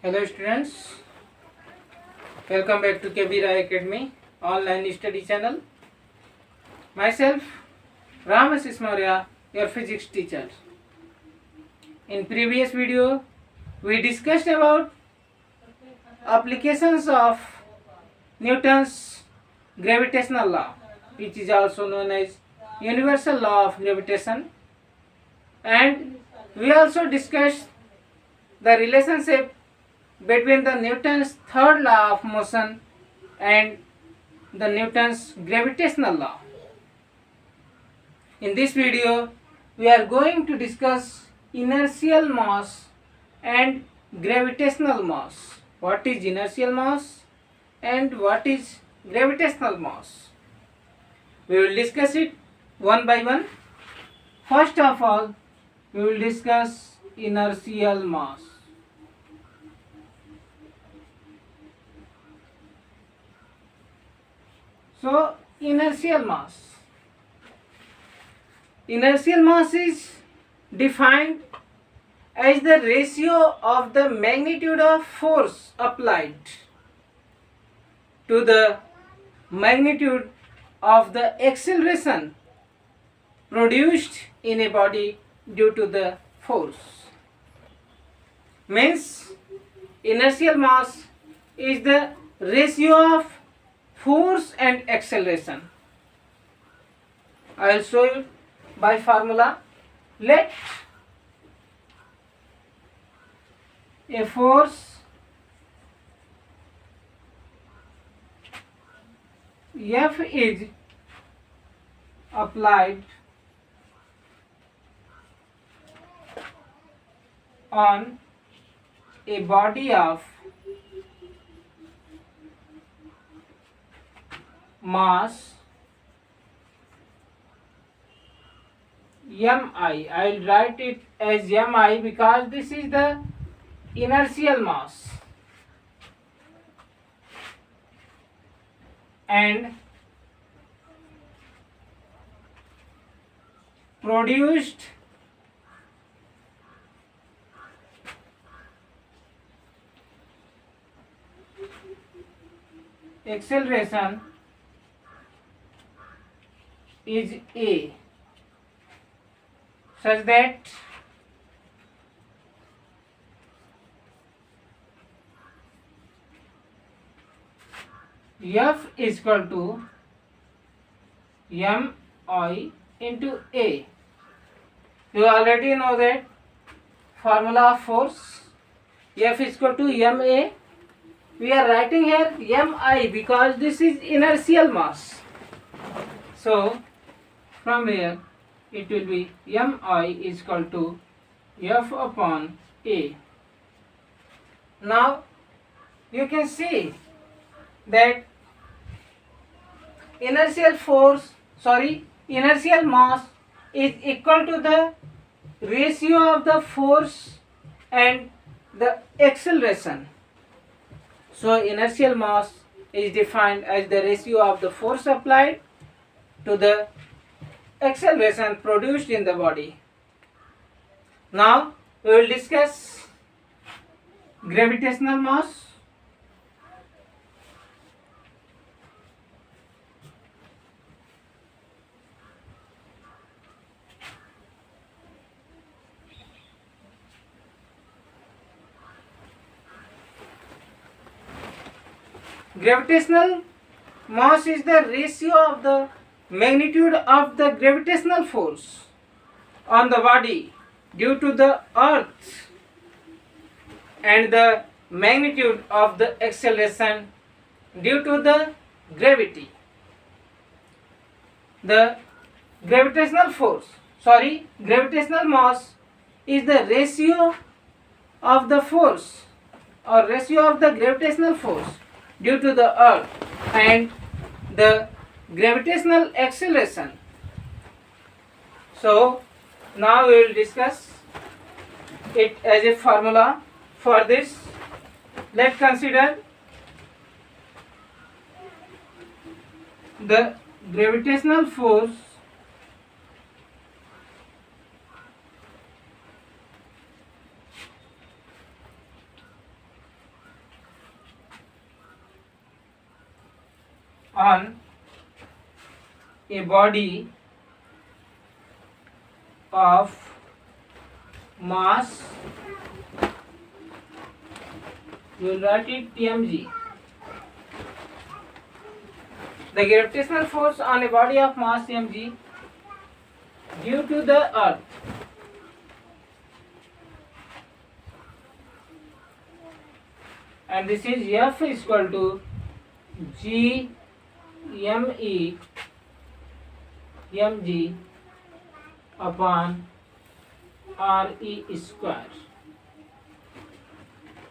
Hello students, welcome back to KB Rai Academy online study channel. Myself Ramas Maurya, your physics teacher. In previous video, we discussed about applications of Newton's gravitational law, which is also known as universal law of gravitation, and we also discussed the relationship between the Newton's third law of motion and the Newton's gravitational law. In this video, we are going to discuss inertial mass and gravitational mass. What is inertial mass and what is gravitational mass? We will discuss it one by one. First of all, we will discuss inertial mass. So, inertial mass. Inertial mass is defined as the ratio of the magnitude of force applied to the magnitude of the acceleration produced in a body due to the force. Means, inertial mass is the ratio of force and acceleration. I will show you by formula. Let a force F is applied on a body of mass mi. I will write it as mi because this is the inertial mass, and produced acceleration is A, such that F is equal to mi into A. You already know that formula of force. F is equal to ma. We are writing here mi because this is inertial mass. So from here it will be mi is equal to F upon A. Now you can see that inertial mass is equal to the ratio of the force and the acceleration. So inertial mass is defined as the ratio of the force applied to the acceleration produced in the body. Now we will discuss gravitational mass. Gravitational mass is the ratio of the magnitude of the gravitational force on the body due to the earth and the magnitude of the acceleration due to the gravity. The gravitational mass is the ratio of the force or ratio of the gravitational force due to the earth and the gravitational acceleration. So now we will discuss it as a formula. For this, let's consider the gravitational force on a body of mass, you will write it mg. The gravitational force on a body of mass mg due to the earth and this is F is equal to G me mg upon re square.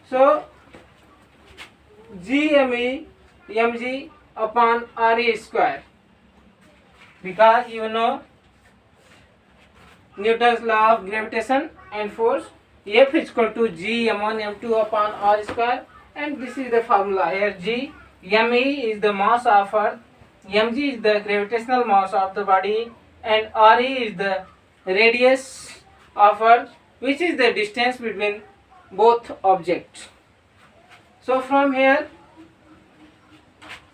So Gme mg upon re square, because you know Newton's law of gravitation and force, F is equal to G m1 m2 upon r square, and this is the formula. Here G me is the mass of earth, mg is the gravitational mass of the body, and re is the radius of earth, which is the distance between both objects. So from here,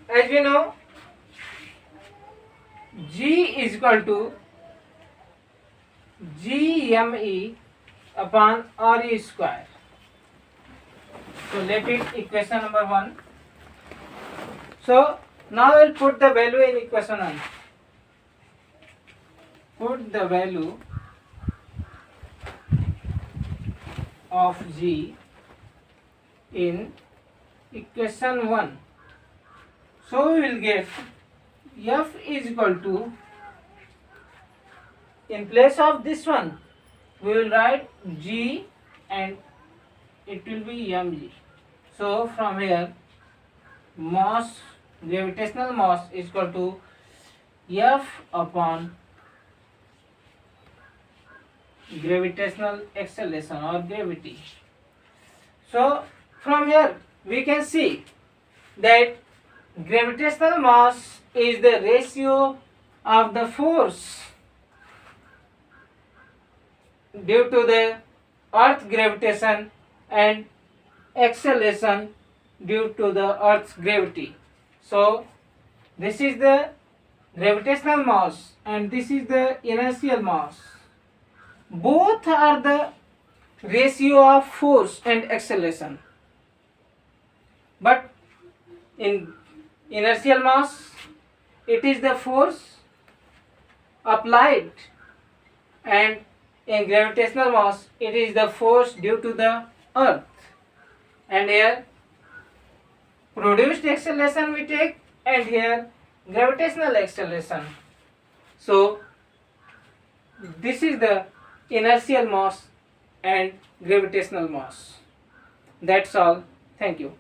as we know, G is equal to Gme upon re square. So let it equation number 1. So now we'll put the value in equation 1. Put the value of G in equation 1. So we will get F is equal to, in place of this one, we will write G and it will be mg. So from here, mass, gravitational mass is equal to F upon gravitational acceleration or gravity. So from here we can see that gravitational mass is the ratio of the force due to the earth gravitation and acceleration due to the earth's gravity. So this is the gravitational mass and this is the inertial mass. Both are the ratio of force and acceleration, but in inertial mass it is the force applied, and in gravitational mass it is the force due to the earth. And here produced acceleration we take, and here gravitational acceleration. So this is the inertial mass and gravitational mass. That's all. Thank you.